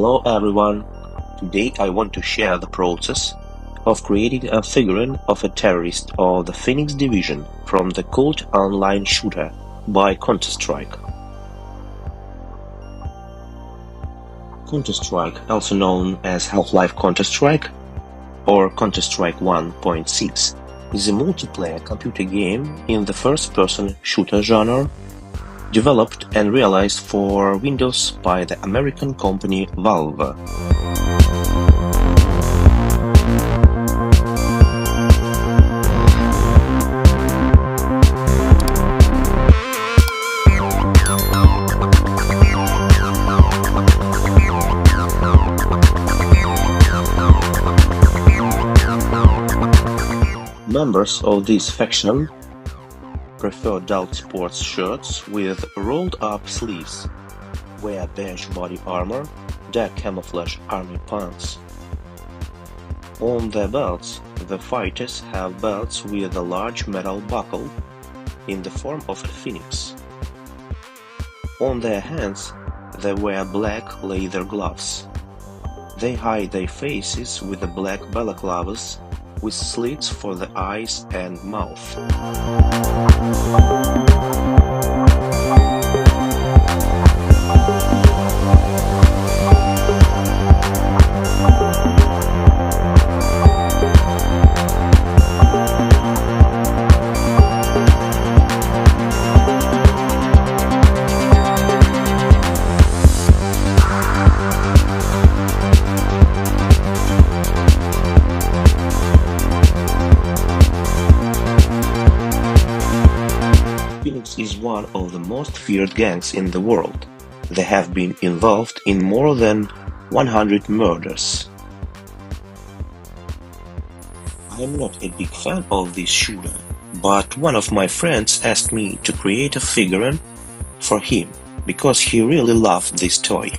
Hello everyone! Today I want to share the process of creating a figurine of a terrorist of the Phoenix Division from the cult online shooter by Counter-Strike. Counter-Strike, also known as Half-Life Counter-Strike or Counter-Strike 1.6, is a multiplayer computer game in the first-person shooter genre, developed and realized for Windows by the American company Valve. Members of this faction prefer adult sports shirts with rolled-up sleeves, wear beige body armor, dark camouflage army pants. On their belts, the fighters have belts with a large metal buckle in the form of a phoenix. On their hands, they wear black leather gloves. They hide their faces with the black balaclavas with slits for the eyes and mouth. Phoenix is one of the most feared gangs in the world. They have been involved in more than 100 murders. I am not a big fan of this shooter, but one of my friends asked me to create a figurine for him because he really loved this toy.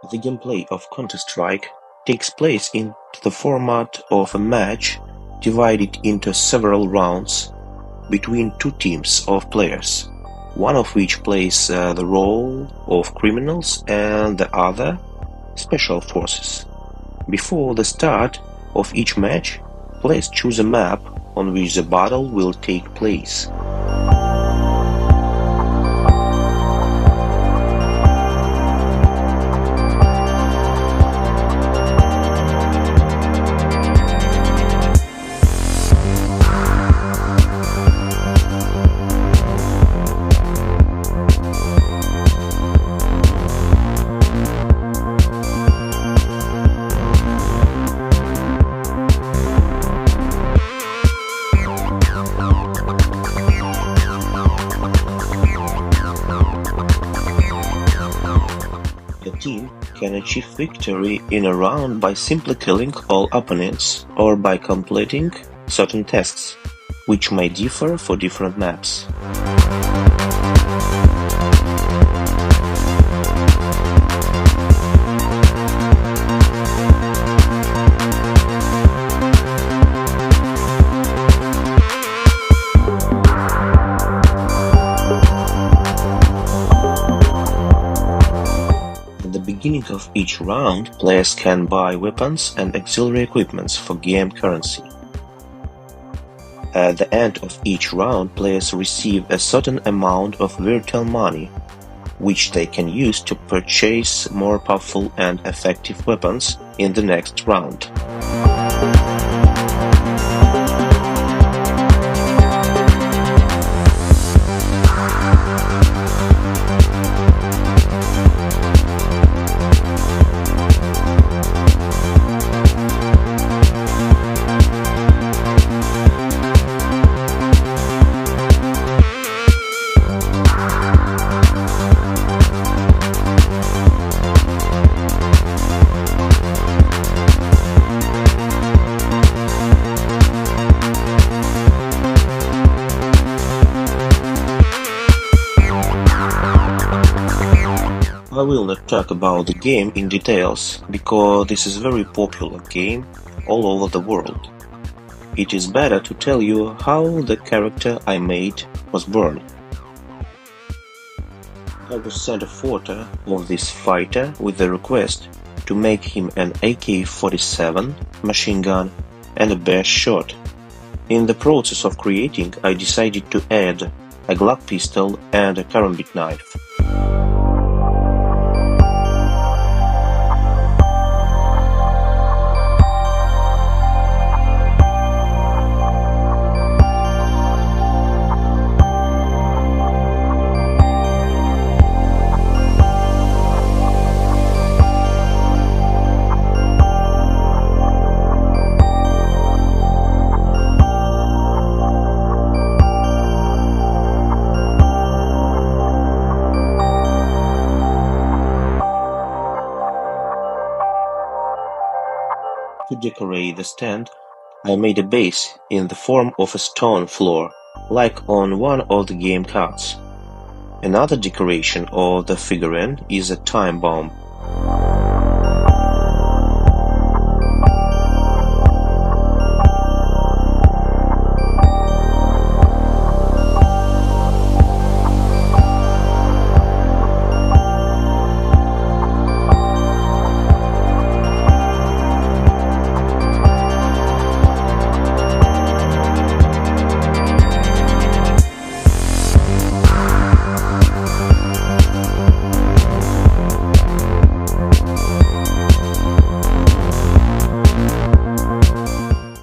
The gameplay of Counter-Strike takes place in the format of a match divided into several rounds between two teams of players, one of which plays the role of criminals and the other special forces. Before the start of each match, players choose a map on which the battle will take place. The team can achieve victory in a round by simply killing all opponents or by completing certain tasks, which may differ for different maps. beginning of each round, players can buy weapons and auxiliary equipments for game currency. At the end of each round, players receive a certain amount of virtual money, which they can use to purchase more powerful and effective weapons in the next round. I will not talk about the game in details, because this is a very popular game all over the world. It is better to tell you how the character I made was born. I was sent a photo of this fighter with the request to make him an AK-47 machine gun and a beige shirt. In the process of creating, I decided to add a Glock pistol and a karambit knife. To decorate the stand, I made a base in the form of a stone floor, like on one of the game cards. Another decoration of the figurine is a time bomb.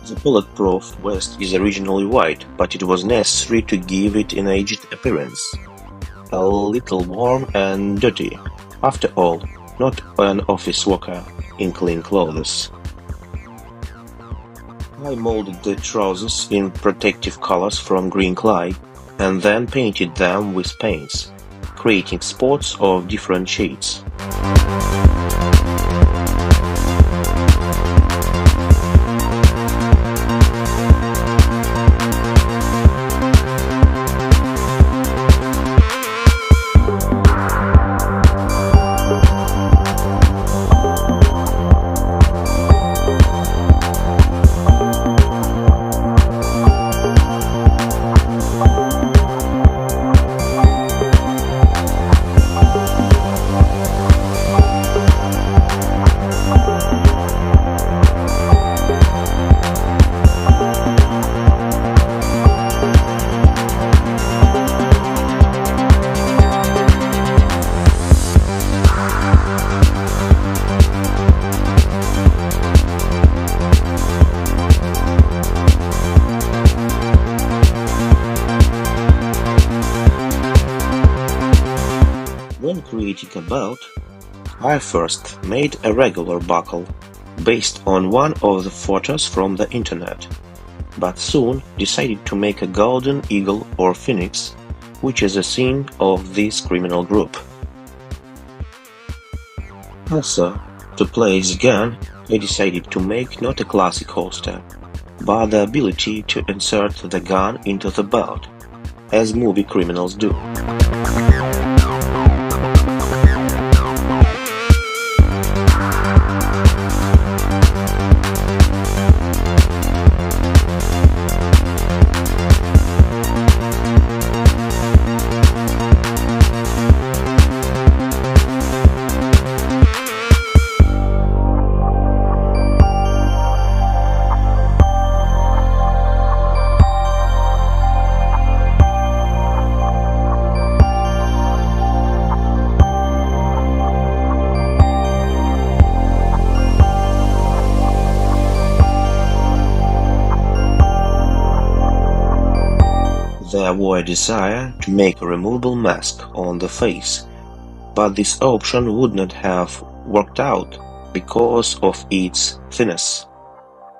The bulletproof vest is originally white, but it was necessary to give it an aged appearance. A little warm and dirty. After all, not an office worker in clean clothes. I molded the trousers in protective colors from green clay and then painted them with paints, creating spots of different shades. When creating a belt, I first made a regular buckle, based on one of the photos from the internet, but soon decided to make a golden eagle or phoenix, which is a sign of this criminal group. Also, to place the gun, I decided to make not a classic holster, but the ability to insert the gun into the belt, as movie criminals do. There were a desire to make a removable mask on the face, but this option would not have worked out because of its thinness.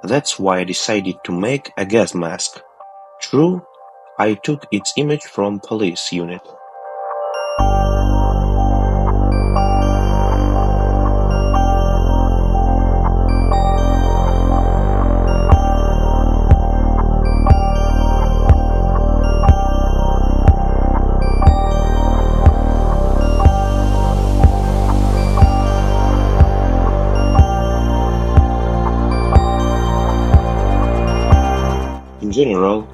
That's why I decided to make a gas mask. True, I took its image from police unit. In general,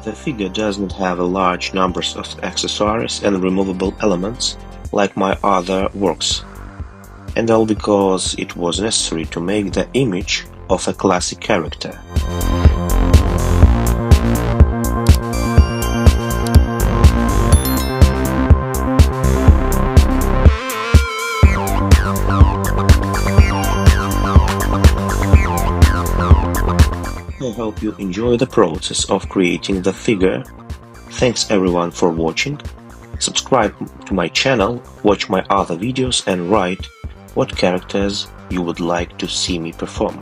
the figure does not have a large numbers of accessories and removable elements like my other works, and all because it was necessary to make the image of a classic character. I hope you enjoy the process of creating the figure. Thanks everyone for watching. Subscribe to my channel, watch my other videos and write what characters you would like to see me perform.